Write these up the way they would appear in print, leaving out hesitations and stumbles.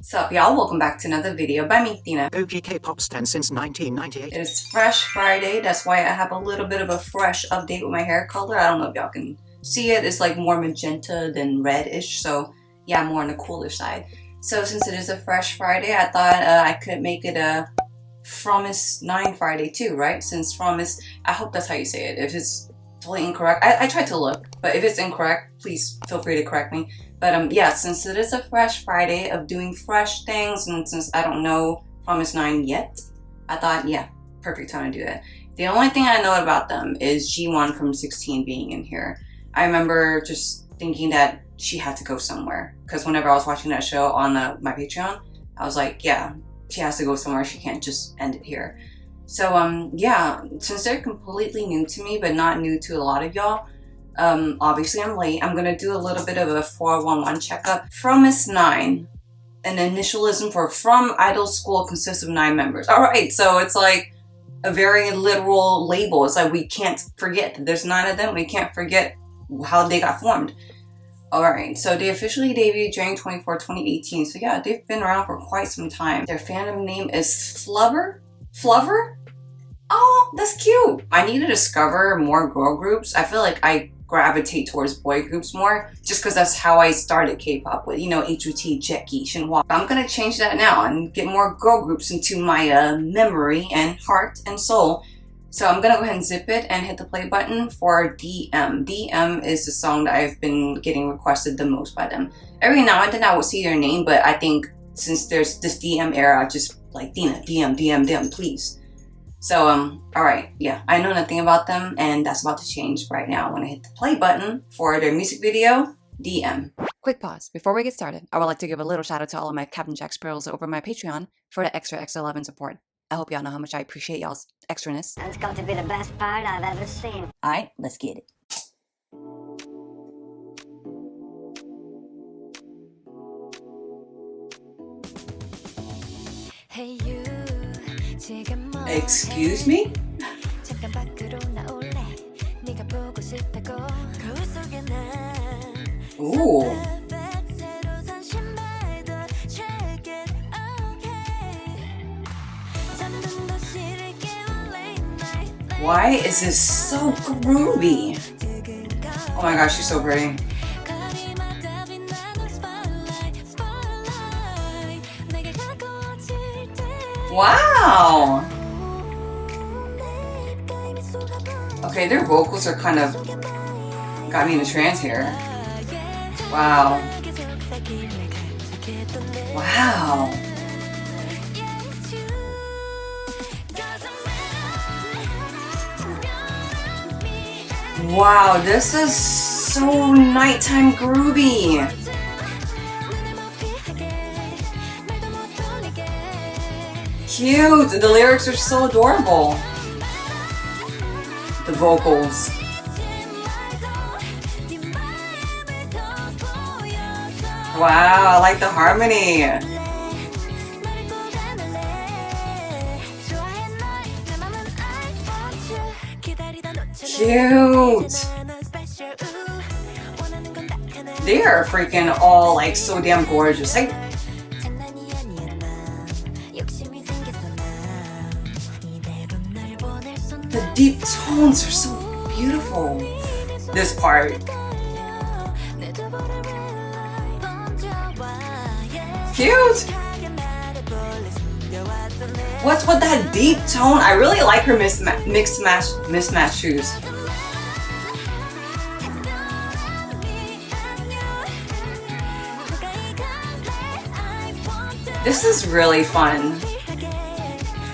Sup y'all, welcome back to another video by me, xthina. OG K-pop stan since 1998. It is Fresh Friday, that's why I have a little bit of a fresh update with my hair color. I don't know if y'all can see it, it's like more magenta than reddish, so yeah, more on the cooler side. So since it is a Fresh Friday, I thought I could make it a Promise 9 Friday too, right? Since Promise, I hope that's how you say it. If it's totally incorrect, I tried to look, but if it's incorrect, please feel free to correct me. But yeah, since it is a Fresh Friday of doing fresh things, and since I don't know Promise 9 yet, I thought, yeah, perfect time to do that. The only thing I know about them is G1 from 16 being in here. I remember just thinking that she had to go somewhere, because whenever I was watching that show on my Patreon, I was like, yeah, she has to go somewhere, she can't just end it here. So yeah, since they're completely new to me, but not new to a lot of y'all, obviously I'm late. I'm gonna do a little bit of a 411 checkup. Promise 9, an initialism for From Idol School consists of 9 members. Alright, so it's like a very literal label. It's like we can't forget that there's 9 of them. We can't forget how they got formed. Alright, so they officially debuted during 2018. So yeah, they've been around for quite some time. Their fandom name is Flubber? Oh, that's cute. I need to discover more girl groups. I feel like I gravitate towards boy groups more just because that's how I started K-pop with, you know, HOT, Jackie, Shinhwa. I'm gonna change that now and get more girl groups into my memory and heart and soul. So I'm gonna go ahead and zip it and hit the play button for DM. DM is the song that I've been getting requested the most by them. Every now and then I will see their name, but I think since there's this DM era, just like DM, please. So, alright, yeah, I know nothing about them, and that's about to change right now when I hit the play button for their music video, DM. Quick pause. Before we get started, I would like to give a little shout out to all of my Captain Jack Sparrows over my Patreon for the extra love and support. I hope y'all know how much I appreciate y'all's extraness. It's going to be the best part I've ever seen. Alright, let's get it. Hey you. Excuse me? Ooh. Why is this so groovy? Oh my gosh, she's so pretty. Wow! Okay, their vocals are kind of got me in a trance here. Wow. Wow. Wow, this is so nighttime groovy. Cute! The lyrics are so adorable. The vocals. Wow, I like the harmony. Cute! They are freaking all like so damn gorgeous. Like, the deep tones are so beautiful. This part. Cute! What's with that deep tone? I really like her mismatched shoes. This is really fun.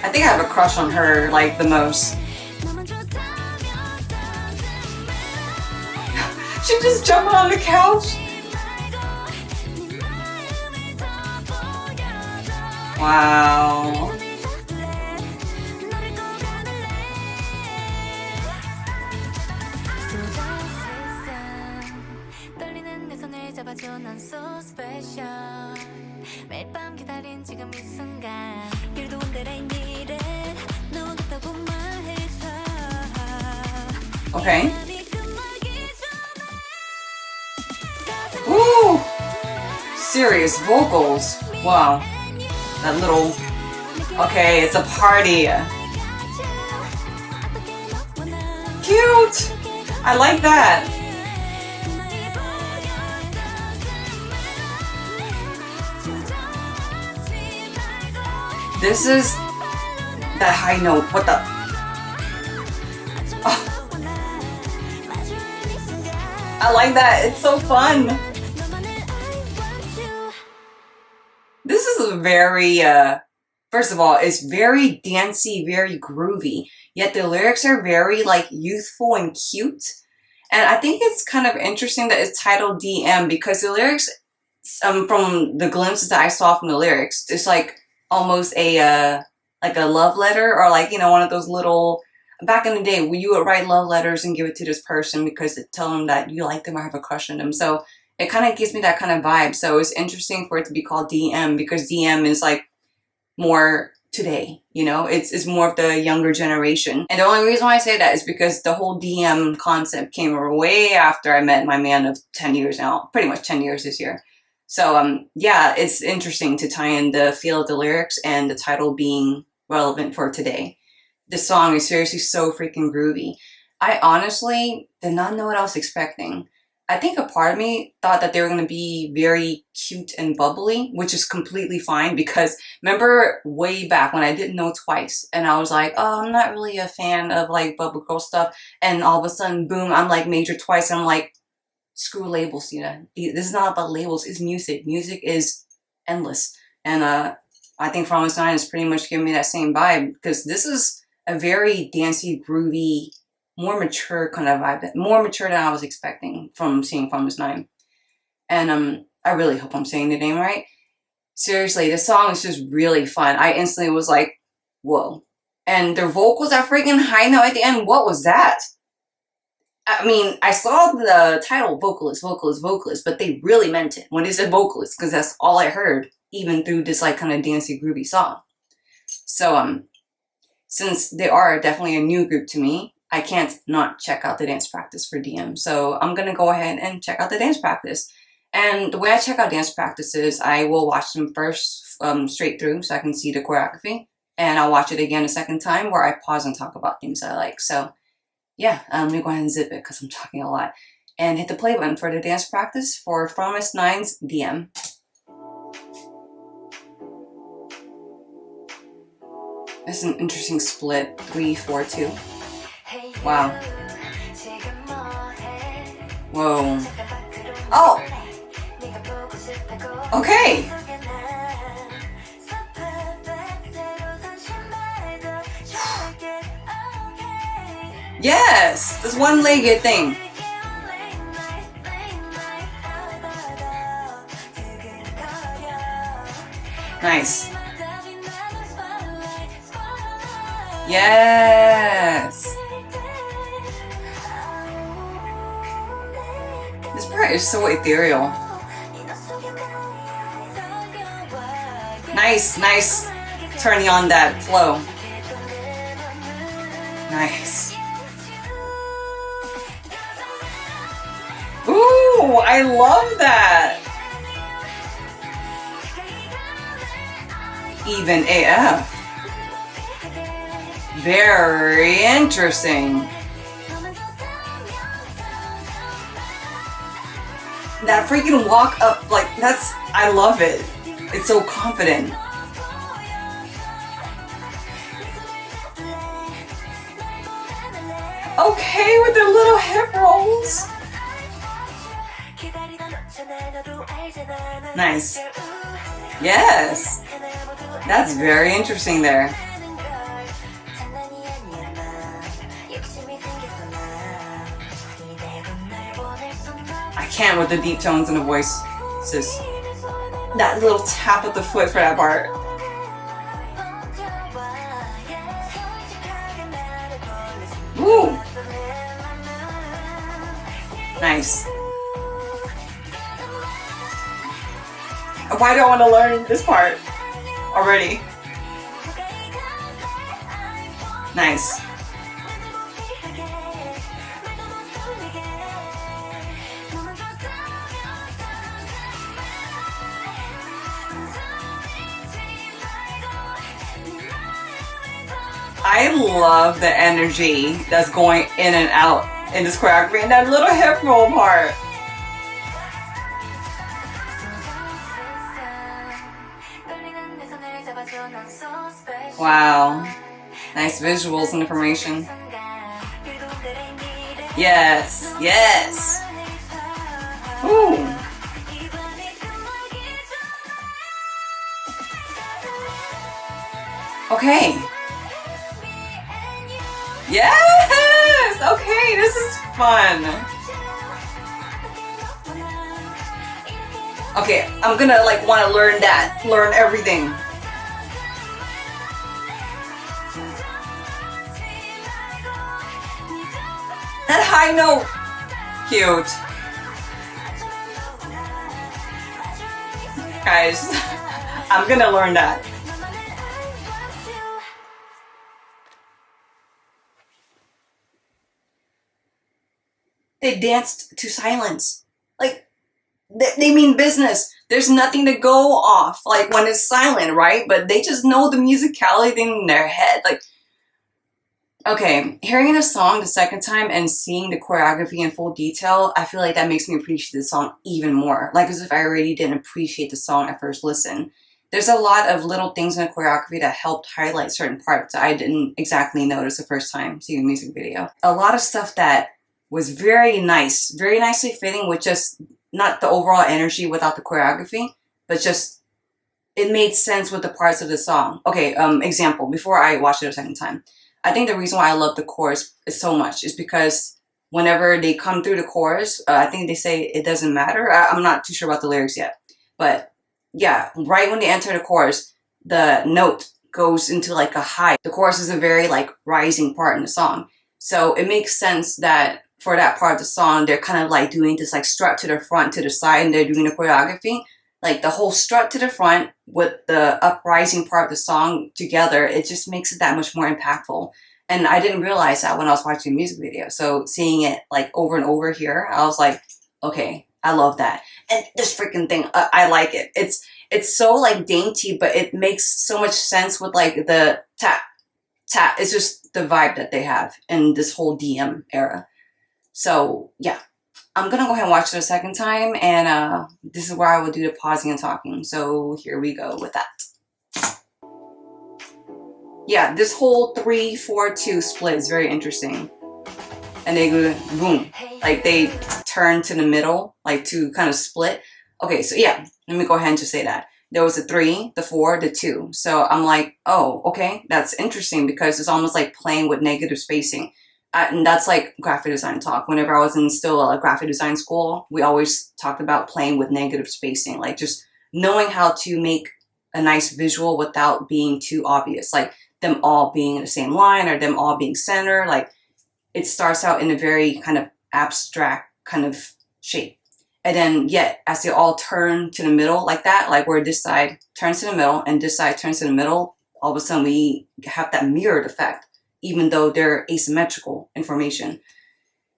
I think I have a crush on her, like, the most. She just jumping on the couch. Wow. Okay. Ooh! Serious vocals. Wow. That little... Okay, it's a party. Cute! I like that. This is that high note. What the? Oh. I like that. It's so fun. This is a very, first of all, it's very dancey, very groovy. Yet the lyrics are very like youthful and cute. And I think it's kind of interesting that it's titled DM because the lyrics, from the glimpses that I saw from the lyrics, it's like almost a love letter, or like, you know, one of those little, back in the day when you would write love letters and give it to this person because it tell them that you like them or have a crush on them. So it kind of gives me that kind of vibe. So it's interesting for it to be called DM because DM is like more today, you know, it's more of the younger generation. And the only reason why I say that is because the whole DM concept came way after I met my man of 10 years now, pretty much 10 years this year. So yeah, it's interesting to tie in the feel of the lyrics and the title being relevant for today. The song is seriously so freaking groovy. I honestly did not know what I was expecting. I think a part of me thought that they were going to be very cute and bubbly, which is completely fine because remember way back when I didn't know Twice and I was like, oh, I'm not really a fan of like bubble girl stuff. And all of a sudden, boom, I'm like Major Twice. And I'm like, screw labels, you know. This is not about labels, it's music. Music is endless. And I think Promise 9 is pretty much giving me that same vibe because this is a very dancey, groovy, more mature kind of vibe, more mature than I was expecting from seeing Promise 9. And I really hope I'm saying the name right. Seriously, this song is just really fun. I instantly was like, whoa. And their vocals are freaking high note at the end. What was that? I mean, I saw the title vocalist, vocalist, vocalist, but they really meant it when they said vocalist because that's all I heard, even through this like kind of dancey, groovy song. So since they are definitely a new group to me, I can't not check out the dance practice for DM. So I'm going to go ahead and check out the dance practice. And the way I check out dance practices, I will watch them first straight through so I can see the choreography. And I'll watch it again a second time where I pause and talk about things I like. So yeah, let me go ahead and zip it because I'm talking a lot. And hit the play button for the dance practice for Promise 9's DM. That's an interesting split, 3-4-2. Wow. Whoa. Oh! Okay! Yes! This one-legged thing. Nice. Yes! This part is so ethereal. Nice, nice. Turning on that flow. Nice. Ooh, I love that. Even AF. Very interesting. That freaking walk up, like, that's, I love it. It's so confident. Okay, with their little hip rolls. Nice. Yes. That's very interesting there. I can't with the deep tones in the voice. It's just that little tap of the foot for that part. Woo! Nice. Why do I want to learn this part already? Nice. I love the energy that's going in and out in this choreography and that little hip roll part. Wow. Nice visuals and information. Yes, yes. Ooh. Okay. Yes! Okay, this is fun. Okay, I'm gonna like want to learn everything. That high note. Cute. Guys, I'm gonna learn that. They danced to silence. Like, they mean business. There's nothing to go off, like, when it's silent, right? But they just know the musicality thing in their head. Like, okay, hearing the song the second time and seeing the choreography in full detail, I feel like that makes me appreciate the song even more. Like, as if I already didn't appreciate the song at first listen. There's a lot of little things in the choreography that helped highlight certain parts I didn't exactly notice the first time seeing the music video. A lot of stuff that was very nice, very nicely fitting with just not the overall energy without the choreography, but just it made sense with the parts of the song. Okay, example, before I watched it a second time. I think the reason why I love the chorus so much is because whenever they come through the chorus, I think they say it doesn't matter. I'm not too sure about the lyrics yet. But yeah, right when they enter the chorus, the note goes into like a high. The chorus is a very like rising part in the song. So it makes sense that for that part of the song, they're kind of like doing this like strut to the front, to the side, and they're doing the choreography. Like the whole strut to the front with the uprising part of the song together, it just makes it that much more impactful. And I didn't realize that when I was watching the music video. So seeing it like over and over here, I was like, okay, I love that. And this freaking thing, I like it. It's so like dainty, but it makes so much sense with like the tap, tap. It's just the vibe that they have in this whole DM era. So yeah, I'm gonna go ahead and watch it a second time, and this is where I will do the pausing and talking. So here we go with that. Yeah, this whole 3-4-2 split is very interesting. And they go boom, like they turn to the middle, like to kind of split. Okay, so yeah, let me go ahead and just say that. There was a 3, the 4, the 2. So I'm like, oh, okay, that's interesting because it's almost like playing with negative spacing. And that's like graphic design talk. Whenever I was in still a graphic design school, we always talked about playing with negative spacing, like just knowing how to make a nice visual without being too obvious, like them all being in the same line or them all being center. Like it starts out in a very kind of abstract kind of shape. And then yet as they all turn to the middle like that, like where this side turns to the middle and this side turns to the middle, all of a sudden we have that mirrored effect. Even though they're asymmetrical information.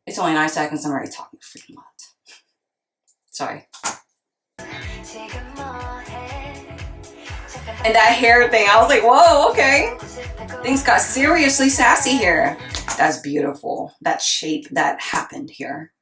It's only 9 seconds, I'm already talking a freaking lot. Sorry. And that hair thing, I was like, whoa, okay. Things got seriously sassy here. That's beautiful. That shape that happened here.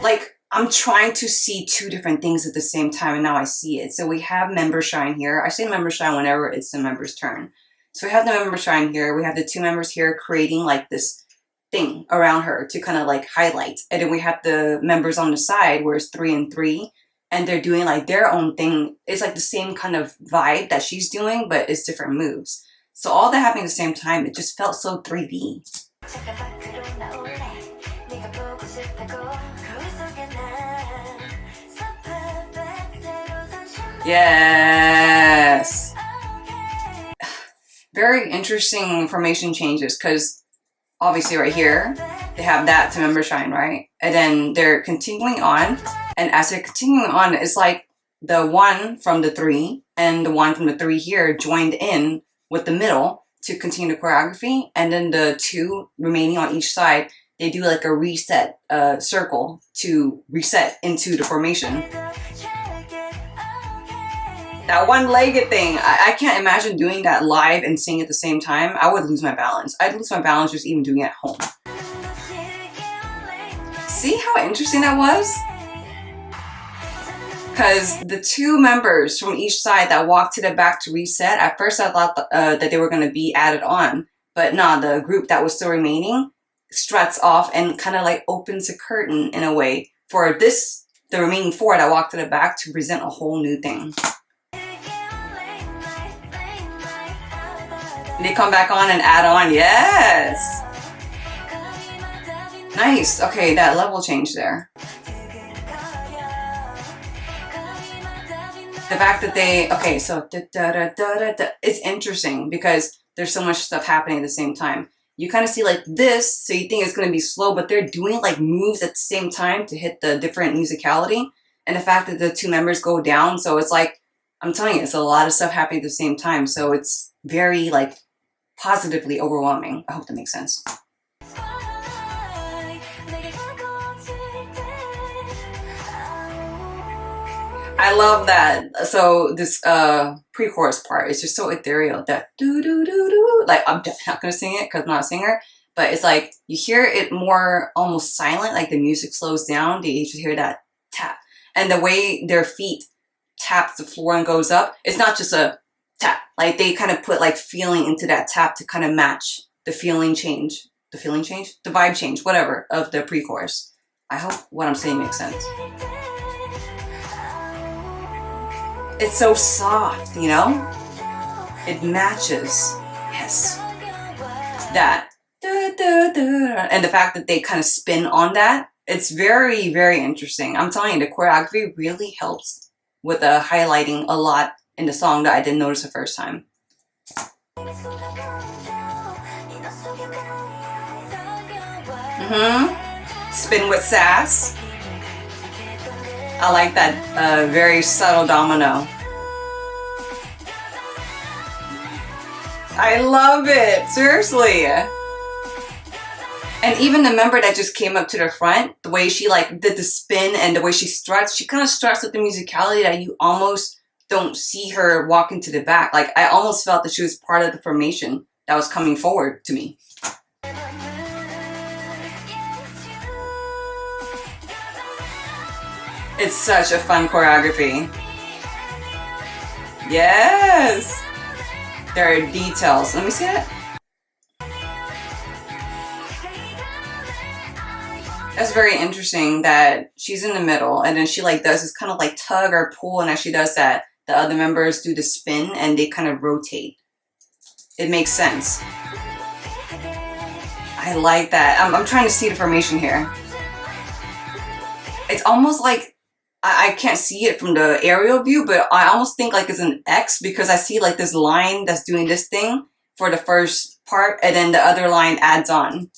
Like, I'm trying to see two different things at the same time, and now I see it. So we have member shine here. I say member shine whenever it's the member's turn. So we have the member shine here. We have the 2 members here creating like this thing around her to kind of like highlight. And then we have the members on the side where it's 3 and 3, and they're doing like their own thing. It's like the same kind of vibe that she's doing, but it's different moves. So all that happening at the same time, it just felt so 3D. Yes. Very interesting formation changes because obviously right here they have that to member shine, right? And then they're continuing on, and as they're continuing on, it's like the 1 from the 3 and the 1 from the 3 here joined in with the middle to continue the choreography, and then the 2 remaining on each side, they do like a reset circle to reset into the formation. That one-legged thing, I can't imagine doing that live and singing at the same time. I would lose my balance. I'd lose my balance just even doing it at home. See how interesting that was? Because the two members from each side that walked to the back to reset, at first I thought that they were going to be added on. But no, the group that was still remaining struts off and kind of like opens a curtain in a way for the remaining four that walked to the back to present a whole new thing. They come back on and add on, yes! Nice, okay, that level change there. The fact that they, okay, so it's interesting because there's so much stuff happening at the same time. You kind of see like this, so you think it's going to be slow, but they're doing like moves at the same time to hit the different musicality. And the fact that the two members go down, so it's like, I'm telling you, it's a lot of stuff happening at the same time. So it's very like positively overwhelming. I hope that makes sense. I love that. So this pre-chorus part is just so ethereal. That do-do-do-do. Like, I'm definitely not going to sing it because I'm not a singer. But it's like, you hear it more almost silent, like the music slows down. You just hear that tap. And the way their feet tap the floor and goes up, it's not just a tap. Like, they kind of put like feeling into that tap to kind of match the feeling change. The feeling change? The vibe change, whatever, of the pre-chorus. I hope what I'm saying makes sense. It's so soft, you know? It matches. Yes. That. And the fact that they kind of spin on that, it's very, very interesting. I'm telling you, the choreography really helps with highlighting a lot in the song that I didn't notice the first time. Spin with sass. I like that very subtle domino. I love it, seriously. And even the member that just came up to the front, the way she like did the spin and the way she struts, she kind of struts with the musicality that you almost don't see her walking to the back. Like, I almost felt that she was part of the formation that was coming forward to me. It's such a fun choreography. Yes! There are details. Let me see it. That's very interesting that she's in the middle and then she like does this kind of like tug or pull, and as she does that, the other members do the spin and they kind of rotate. It makes sense. I like that. I'm trying to see the formation here. It's almost like I can't see it from the aerial view, but I almost think like it's an X because I see like this line that's doing this thing for the first part and then the other line adds on.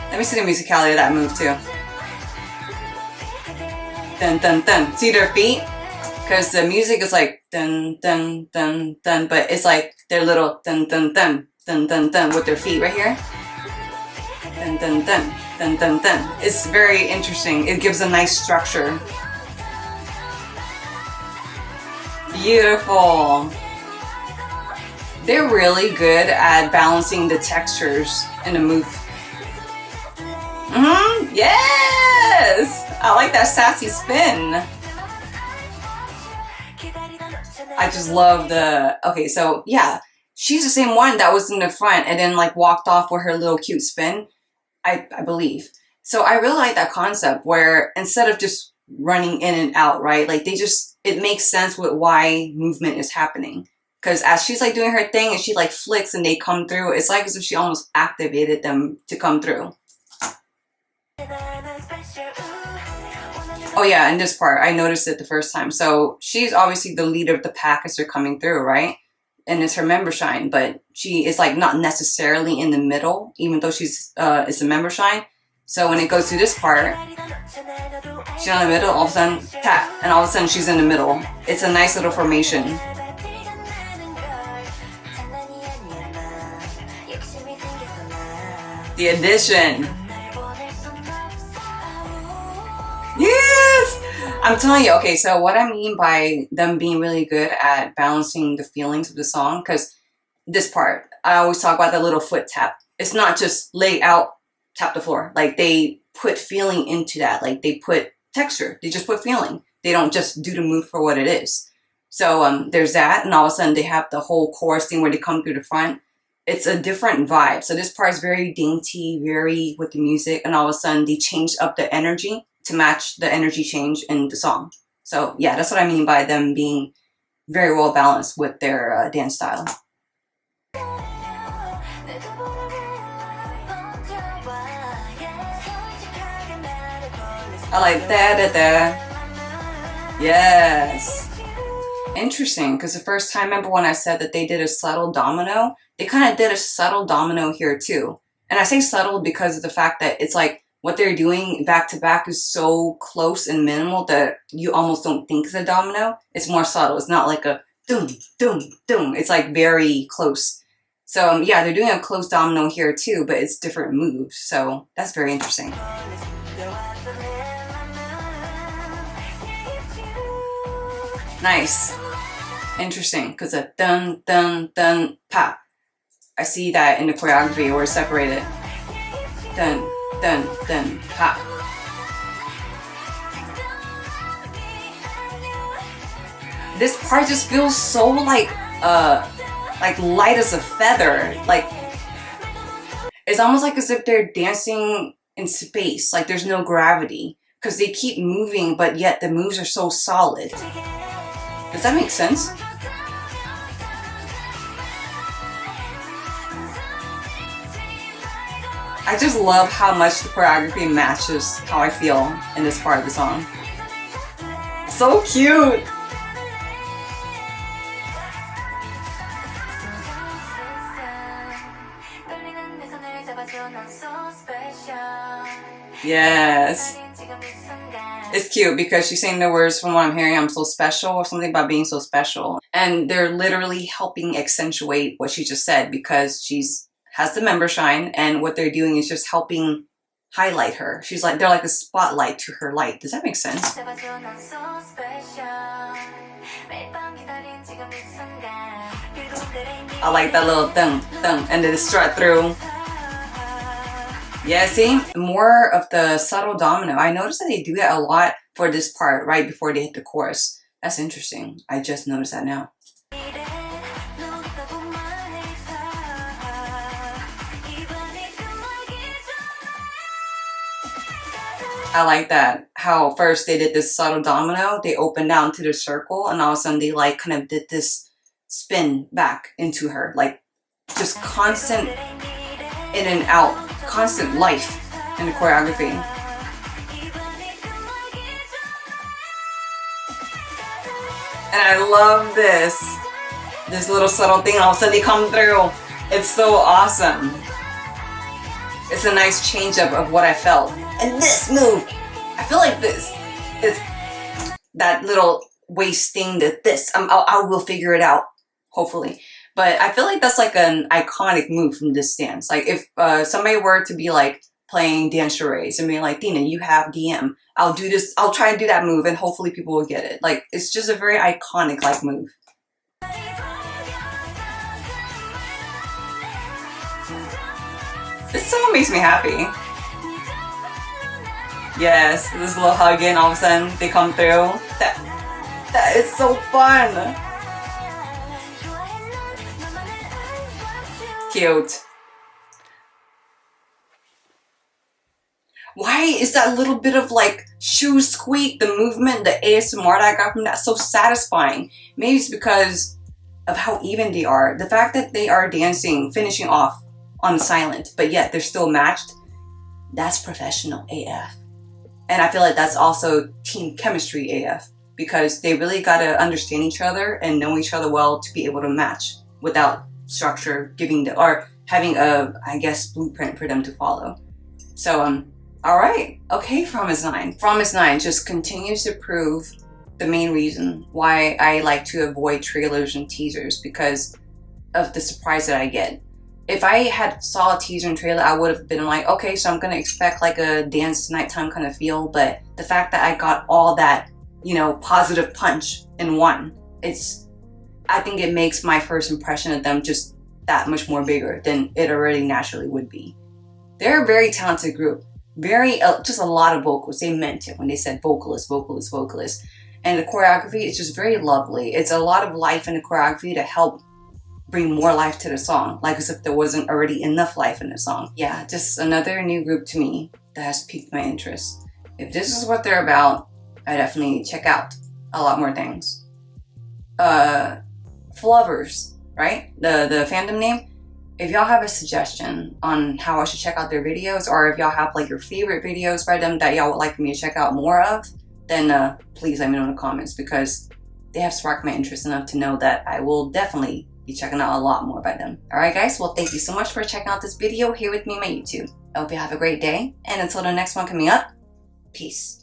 Let me see the musicality of that move too. Dun dun dun. See their feet? Because the music is like dun dun dun dun, but it's like their little dun dun dun dun dun dun with their feet right here. Dun dun dun. Dun, dun, dun. It's very interesting. It gives a nice structure. Beautiful. They're really good at balancing the textures in a move. Yes! I like that sassy spin. I just love the... Okay, so yeah. She's the same one that was in the front and then like walked off with her little cute spin. I believe. So I really like that concept where instead of just running in and out, right? Like it makes sense with why movement is happening. Because as she's like doing her thing and she like flicks and they come through, it's like as if she almost activated them to come through. Oh yeah, in this part, I noticed it the first time. So she's obviously the leader of the pack as they're coming through, right? And it's her member shine, but she is like not necessarily in the middle, even though it's a member shine. So when it goes to this part, she's in the middle, all of a sudden tap, and all of a sudden she's in the middle. It's a nice little formation. The addition. Yes! I'm telling you, okay, so what I mean by them being really good at balancing the feelings of the song, because this part, I always talk about the little foot tap. It's not just lay out, tap the floor. Like they put feeling into that. Like they put texture. They just put feeling. They don't just do the move for what it is. So there's that, and all of a sudden they have the whole chorus thing where they come through the front. It's a different vibe. So this part is very dainty, very with the music, and all of a sudden they changed up the energy to match the energy change in the song. So yeah, that's what I mean by them being very well balanced with their dance style. I like that. Yes. Interesting, because the first time, remember when I said that they did a subtle domino? They kind of did a subtle domino here too. And I say subtle because of the fact that it's like what they're doing back to back is so close and minimal that you almost don't think it's a domino. It's more subtle. It's not like a doom, doom, doom. It's like very close. So yeah, they're doing a close domino here too, but it's different moves. So that's very interesting. Nice. Interesting, because a dun, dun, dun, pa. I see that in the choreography where it's separated. Dun, dun, dun, pa. This part just feels so like light as a feather. Like, it's almost like as if they're dancing in space. Like there's no gravity, because they keep moving, but yet the moves are so solid. Does that make sense? I just love how much the choreography matches how I feel in this part of the song. So cute! Yes. It's cute because she's saying the words, from what I'm hearing, I'm so special, or something about being so special. And they're literally helping accentuate what she just said, because she's has the member shine, and what they're doing is just helping highlight her. She's like, they're like a spotlight to her light. Does that make sense? I like that little thump, thump, and then the strut through. Yeah, see? More of the subtle domino. I noticed that they do that a lot for this part, right before they hit the chorus. That's interesting. I just noticed that now. I like that. How first they did this subtle domino, they opened down to the circle, and all of a sudden they like kind of did this spin back into her. Like just constant in and out, constant life in the choreography. And I love this little subtle thing, all of a sudden they come through. It's so awesome. It's a nice change up of what I felt. And this move, I feel like this is that little waist thing, that this, I will figure it out, hopefully. But I feel like that's like an iconic move from this dance. Like if somebody were to be like playing dance charades and being like, Dina, you have DM, I'll do this, I'll try and do that move and hopefully people will get it. Like it's just a very iconic like move. This song makes me happy. Yes, this little hug in, all of a sudden they come through. That is so fun. Cute. Why is that little bit of like shoe squeak, the movement, the ASMR that I got from that so satisfying? Maybe it's because of how even they are. The fact that they are dancing, finishing off on silent, but yet they're still matched. That's professional AF. And I feel like that's also team chemistry AF, because they really got to understand each other and know each other well to be able to match without structure giving the, or having a, I guess, blueprint for them to follow. So, all right. Okay, Promise 9. Promise 9 just continues to prove the main reason why I like to avoid trailers and teasers, because of the surprise that I get. If I had saw a teaser and trailer, I would have been like, okay, so I'm going to expect like a dance nighttime kind of feel. But the fact that I got all that you know, positive punch in one. I think it makes my first impression of them just that much more bigger than it already naturally would be. They're a very talented group. Just a lot of vocals. They meant it when they said vocalist, vocalist, vocalist. And the choreography is just very lovely. It's a lot of life in the choreography to help bring more life to the song, like as if there wasn't already enough life in the song. Yeah, just another new group to me that has piqued my interest. If this is what they're about, I definitely check out a lot more things. Flovers, right? The fandom name. If y'all have a suggestion on how I should check out their videos, or if y'all have like your favorite videos by them that y'all would like me to check out more of, then please let me know in the comments, because they have sparked my interest enough to know that I will definitely be checking out a lot more by them. Alright guys, well thank you so much for checking out this video here with me on my YouTube. I hope you have a great day, and until the next one coming up, peace.